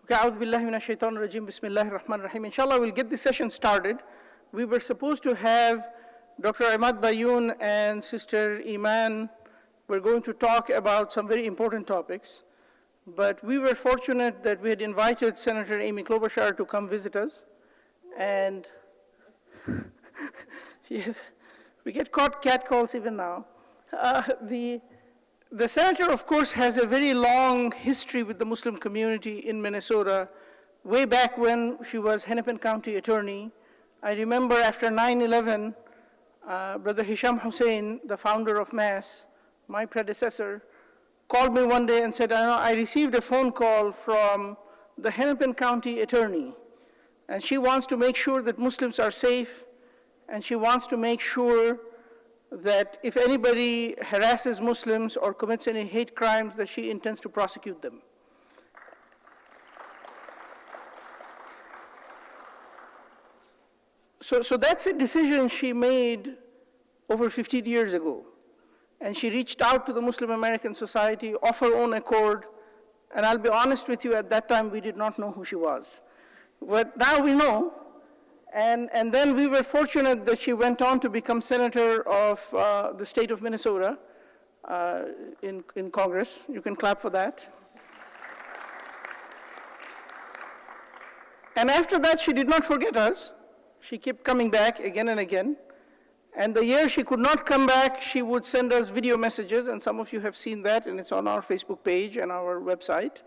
A'udhu billahi minash shaitanir rajim. Bismillahir rahmanir rahim. Inshallah, we'll get this session started. We were supposed to have Dr. Ahmad Bayoun and Sister Iman were going to talk about some very important topics, but we were fortunate that we had invited Senator Amy Klobuchar to come visit us, and yes, we get caught catcalls even now. The senator, of course, has a very long history with the Muslim community in Minnesota, way back when she was Hennepin County attorney. I remember after 9/11, Brother Hisham Hussein, the founder of MAS, my predecessor, called me one day and said, I received a phone call from the Hennepin County attorney, and she wants to make sure that Muslims are safe, and she wants to make sure that if anybody harasses Muslims or commits any hate crimes, that she intends to prosecute them. So that's a decision she made over 15 years ago. And she reached out to the Muslim American Society of her own accord. And I'll be honest with you, at that time, we did not know who she was. But now we know. And then we were fortunate that she went on to become senator of the state of Minnesota in Congress. You can clap for that. And after that, she did not forget us. She kept coming back again and again. And the year she could not come back, she would send us video messages, and some of you have seen that, and it's on our Facebook page and our website.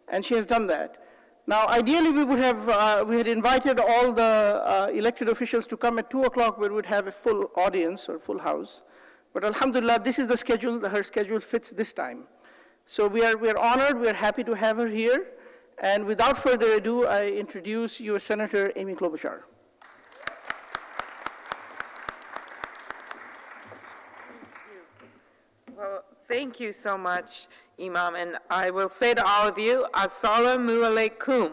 And she has done that. Now, ideally, we would have, we had invited all the elected officials to come at 2 o'clock, where we would have a full audience or full house. But alhamdulillah, this is the schedule, her schedule fits this time. So we are honored, we are happy to have her here. And without further ado, I introduce U.S. Senator Amy Klobuchar. Well, thank you so much, Imam, and I will say to all of you, Assalamu alaikum.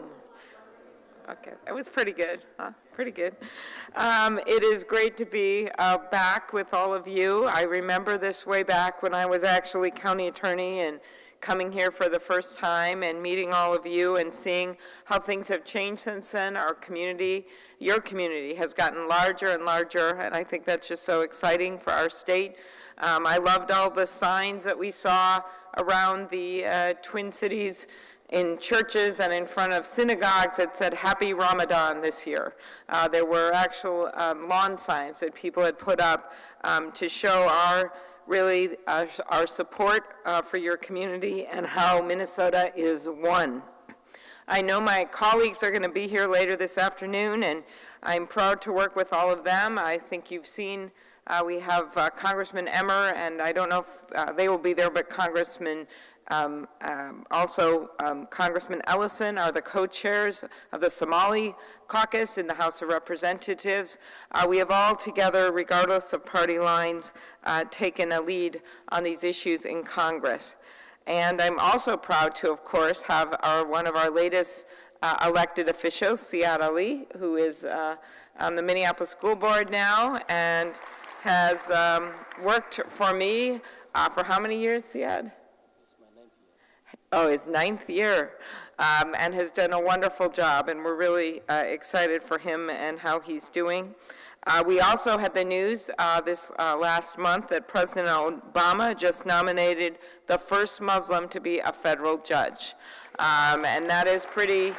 Okay, that was pretty good, huh? Pretty good. It is great to be back with all of you. I remember this way back when I was actually county attorney and coming here for the first time and meeting all of you and seeing how things have changed since then. Our community, your community, has gotten larger and larger, and I think that's just so exciting for our state. I loved all the signs that we saw around the Twin Cities in churches and in front of synagogues that said Happy Ramadan this year. There were actual lawn signs that people had put up to show our support for your community and how Minnesota is one. I know my colleagues are going to be here later this afternoon, and I'm proud to work with all of them. I think you've seen we have Congressman Emmer, and I don't know if they will be there, but Congressman, Congressman Ellison are the co-chairs of the Somali caucus in the House of Representatives. We have all together, regardless of party lines, taken a lead on these issues in Congress. And I'm also proud to, of course, have one of our latest elected officials, Siad Ali, who is on the Minneapolis School Board now and has worked for me for how many years, Siad? It's my 9th year. Oh, his 9th year, and has done a wonderful job, and we're really excited for him and how he's doing. We also had the news this last month that President Obama just nominated the first Muslim to be a federal judge, and that is pretty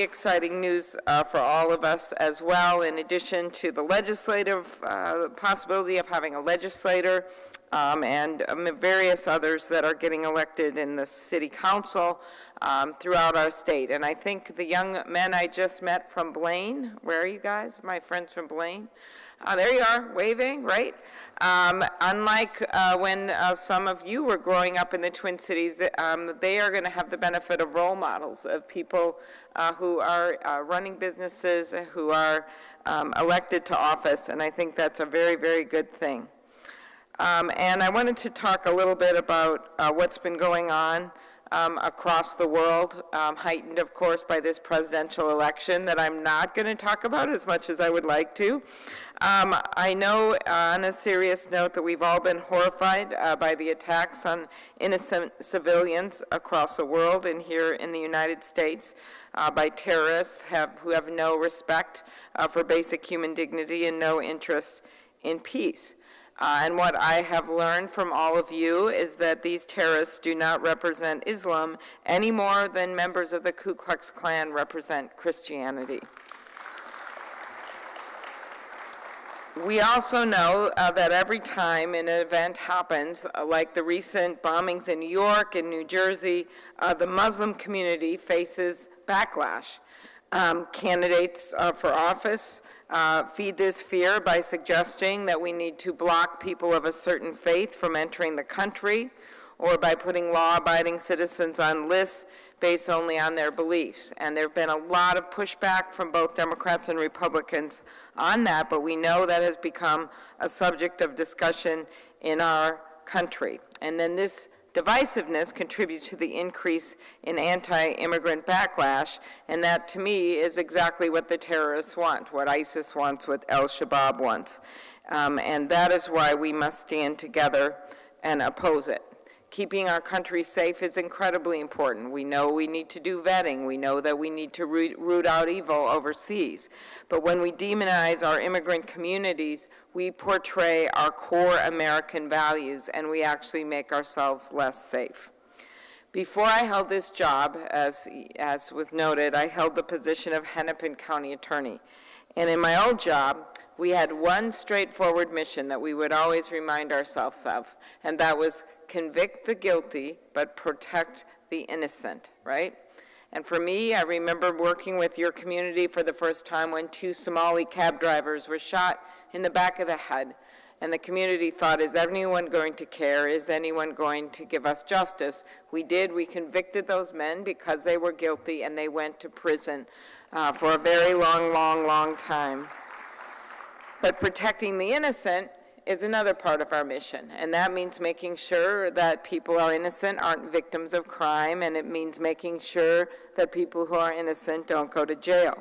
exciting news for all of us as well, in addition to the legislative possibility of having a legislator and various others that are getting elected in the city council throughout our state. And I think the young men I just met from Blaine, where are you guys, my friends from Blaine? There you are, waving, right? Unlike when some of you were growing up in the Twin Cities, they are going to have the benefit of role models of people who are running businesses, who are elected to office, and I think that's a very, very good thing. And I wanted to talk a little bit about what's been going on across the world, heightened, of course, by this presidential election that I'm not going to talk about as much as I would like to. I know, on a serious note, that we've all been horrified by the attacks on innocent civilians across the world and here in the United States by terrorists who have no respect for basic human dignity and no interest in peace. And what I have learned from all of you is that these terrorists do not represent Islam any more than members of the Ku Klux Klan represent Christianity. We also know that every time an event happens, like the recent bombings in New York and New Jersey, the Muslim community faces backlash. Candidates for office feed this fear by suggesting that we need to block people of a certain faith from entering the country, or by putting law-abiding citizens on lists based only on their beliefs. And there have been a lot of pushback from both Democrats and Republicans on that, but we know that has become a subject of discussion in our country. And then this divisiveness contributes to the increase in anti-immigrant backlash, and that, to me, is exactly what the terrorists want, what ISIS wants, what al-Shabaab wants. And that is why we must stand together and oppose it. Keeping our country safe is incredibly important. We know we need to do vetting. We know that we need to root out evil overseas. But when we demonize our immigrant communities, we portray our core American values, and we actually make ourselves less safe. Before I held this job, as was noted, I held the position of Hennepin County Attorney. And in my old job, we had one straightforward mission that we would always remind ourselves of, and that was convict the guilty, but protect the innocent, right? And for me, I remember working with your community for the first time when 2 Somali cab drivers were shot in the back of the head. And the community thought, is anyone going to care? Is anyone going to give us justice? We did. We convicted those men because they were guilty, and they went to prison for a very long time. But protecting the innocent is another part of our mission, and that means making sure that people who are innocent aren't victims of crime, and it means making sure that people who are innocent don't go to jail.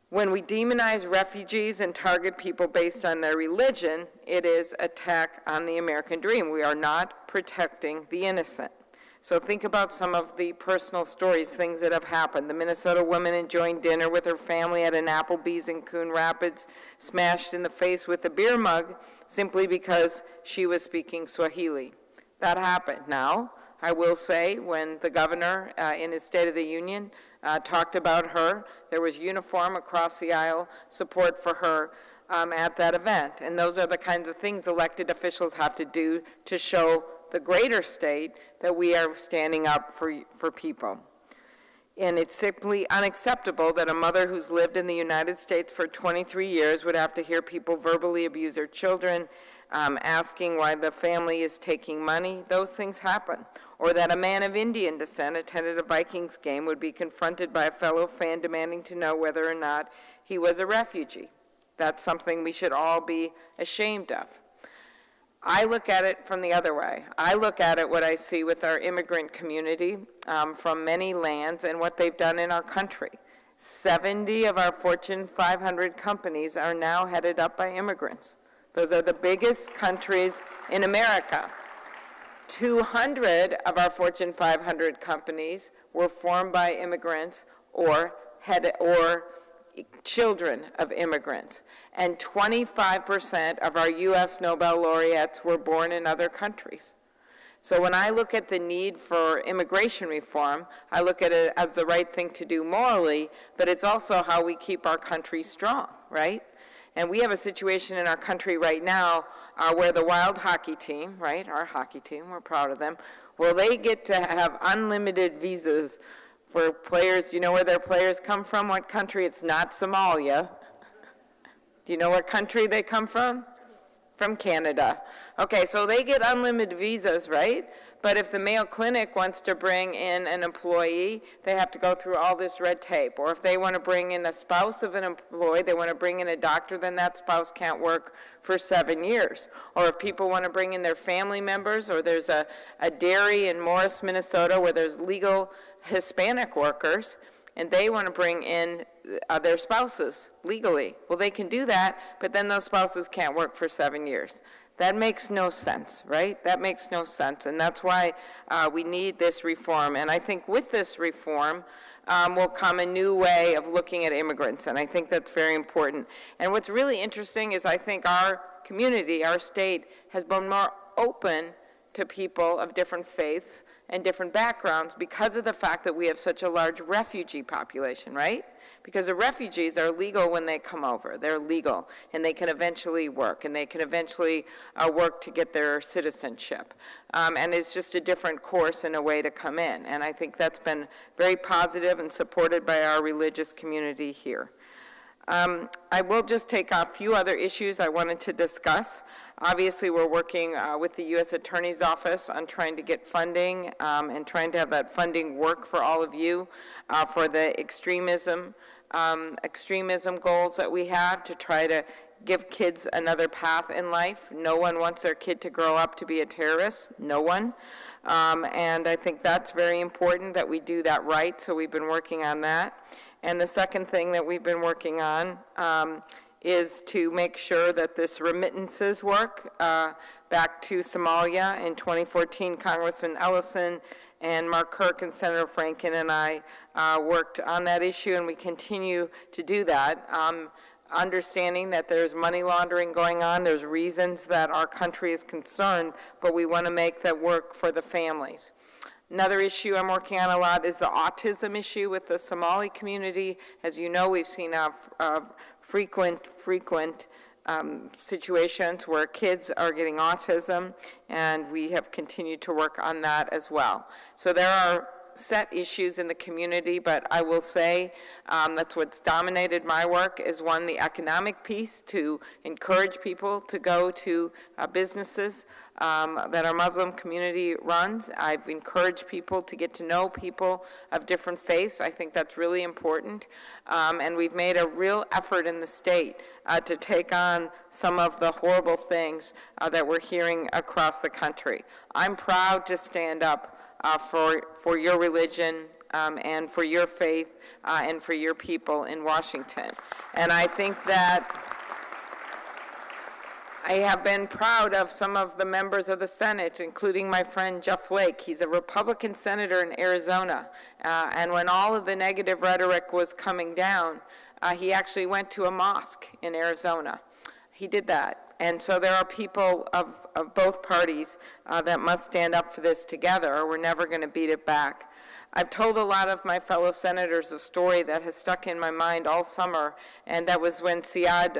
When we demonize refugees and target people based on their religion, it is an attack on the American dream. We are not protecting the innocent. So think about some of the personal stories, things that have happened. The Minnesota woman enjoying dinner with her family at an Applebee's in Coon Rapids, smashed in the face with a beer mug simply because she was speaking Swahili. That happened. Now, I will say, when the governor in his State of the Union talked about her, there was uniform across the aisle support for her at that event. And those are the kinds of things elected officials have to do to show the greater state that we are standing up for people. And it's simply unacceptable that a mother who's lived in the United States for 23 years would have to hear people verbally abuse her children, asking why the family is taking money. Those things happen. Or that a man of Indian descent attended a Vikings game would be confronted by a fellow fan demanding to know whether or not he was a refugee. That's something we should all be ashamed of. I look at it from the other way. I look at it what I see with our immigrant community from many lands and what they've done in our country. 70 of our Fortune 500 companies are now headed up by immigrants. Those are the biggest countries in America. 200 of our Fortune 500 companies were formed by immigrants or children of immigrants, and 25% of our U.S. Nobel laureates were born in other countries. So when I look at the need for immigration reform, I look at it as the right thing to do morally, but it's also how we keep our country strong, right? And we have a situation in our country right now where the Wild hockey team, right, our hockey team, we're proud of them, well, they get to have unlimited visas for players. Do you know where their players come from? What country? It's not Somalia. Do you know what country they come from? From Canada. Okay, so they get unlimited visas, right? But if the Mayo Clinic wants to bring in an employee, they have to go through all this red tape. Or if they want to bring in a spouse of an employee, they want to bring in a doctor, then that spouse can't work for 7 years. Or if people want to bring in their family members, or there's a dairy in Morris, Minnesota, where there's legal Hispanic workers, and they want to bring in their spouses legally. Well, they can do that, but then those spouses can't work for 7 years. That makes no sense, right? That makes no sense, and that's why we need this reform. And I think with this reform will come a new way of looking at immigrants, and I think that's very important. And what's really interesting is I think our community, our state, has been more open to people of different faiths and different backgrounds because of the fact that we have such a large refugee population, right? Because the refugees are legal when they come over. They're legal, and they can eventually work, and they can eventually work to get their citizenship. And it's just a different course and a way to come in. And I think that's been very positive and supported by our religious community here. I will just take a few other issues I wanted to discuss. Obviously, we're working with the U.S. Attorney's Office on trying to get funding and trying to have that funding work for all of you for the extremism goals that we have to try to give kids another path in life. No one wants their kid to grow up to be a terrorist, no one. And I think that's very important that we do that right, so we've been working on that. And the second thing that we've been working on is to make sure that this remittances work back to Somalia. In 2014, Congressman Ellison and Mark Kirk and Senator Franken and I worked on that issue, and we continue to do that. Understanding that there's money laundering going on, there's reasons that our country is concerned, but we want to make that work for the families. Another issue I'm working on a lot is the autism issue with the Somali community. As you know, we've seen frequent situations where kids are getting autism, and we have continued to work on that as well. So there are set issues in the community, but I will say that's what's dominated my work is, one, the economic piece, to encourage people to go to businesses that our Muslim community runs. I've encouraged people to get to know people of different faiths. I think that's really important. And we've made a real effort in the state to take on some of the horrible things that we're hearing across the country. I'm proud to stand up for your religion and for your faith and for your people in Washington. And I think that I have been proud of some of the members of the Senate, including my friend Jeff Flake. He's a Republican senator in Arizona. And when all of the negative rhetoric was coming down, he actually went to a mosque in Arizona. He did that. And so there are people of both parties that must stand up for this together, or we're never going to beat it back. I've told a lot of my fellow senators a story that has stuck in my mind all summer, and that was when Siad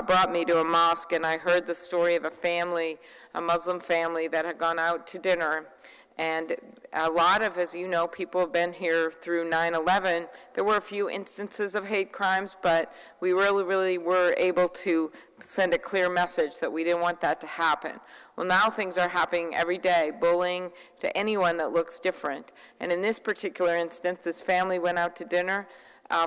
brought me to a mosque, and I heard the story of a family, a Muslim family that had gone out to dinner. And a lot of, as you know, people have been here through 9/11. There were a few instances of hate crimes, but we really were able to send a clear message that we didn't want that to happen. Well, now things are happening every day, bullying to anyone that looks different. And in this particular instance, this family went out to dinner,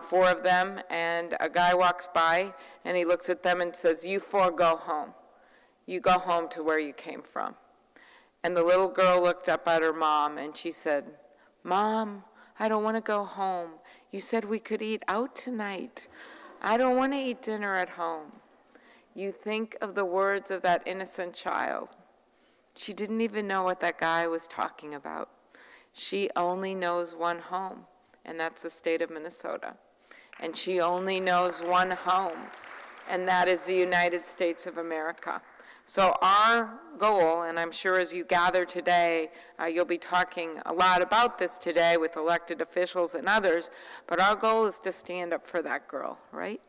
4 of them, and a guy walks by, and he looks at them and says, "You 4 go home. You go home to where you came from." And the little girl looked up at her mom, and she said, "Mom, I don't want to go home. You said we could eat out tonight. I don't want to eat dinner at home." You think of the words of that innocent child. She didn't even know what that guy was talking about. She only knows one home, and that's the state of Minnesota. And she only knows one home, and that is the United States of America. So our goal, and I'm sure as you gather today, you'll be talking a lot about this today with elected officials and others, but our goal is to stand up for that girl, right?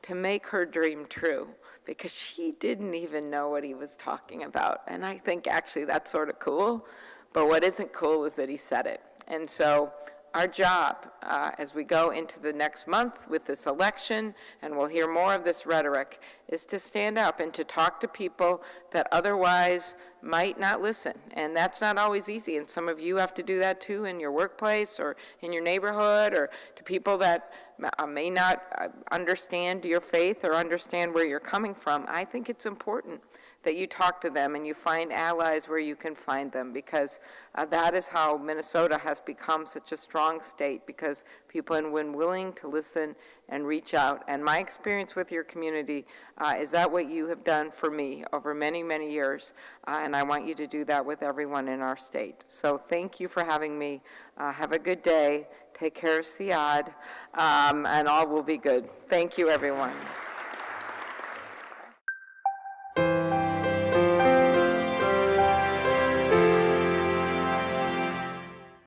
To make her dream true, because she didn't even know what he was talking about. And I think actually that's sort of cool, but what isn't cool is that he said it. And so our job as we go into the next month with this election, and we'll hear more of this rhetoric, is to stand up and to talk to people that otherwise might not listen. And that's not always easy, and some of you have to do that too in your workplace or in your neighborhood, or to people that may not understand your faith or understand where you're coming from. I think it's important that you talk to them and you find allies where you can find them, because that is how Minnesota has become such a strong state, because people have been willing to listen and reach out. And my experience with your community is that what you have done for me over many, many years, and I want you to do that with everyone in our state. So thank you for having me. Have a good day. Take care of Siad, and all will be good. Thank you, everyone.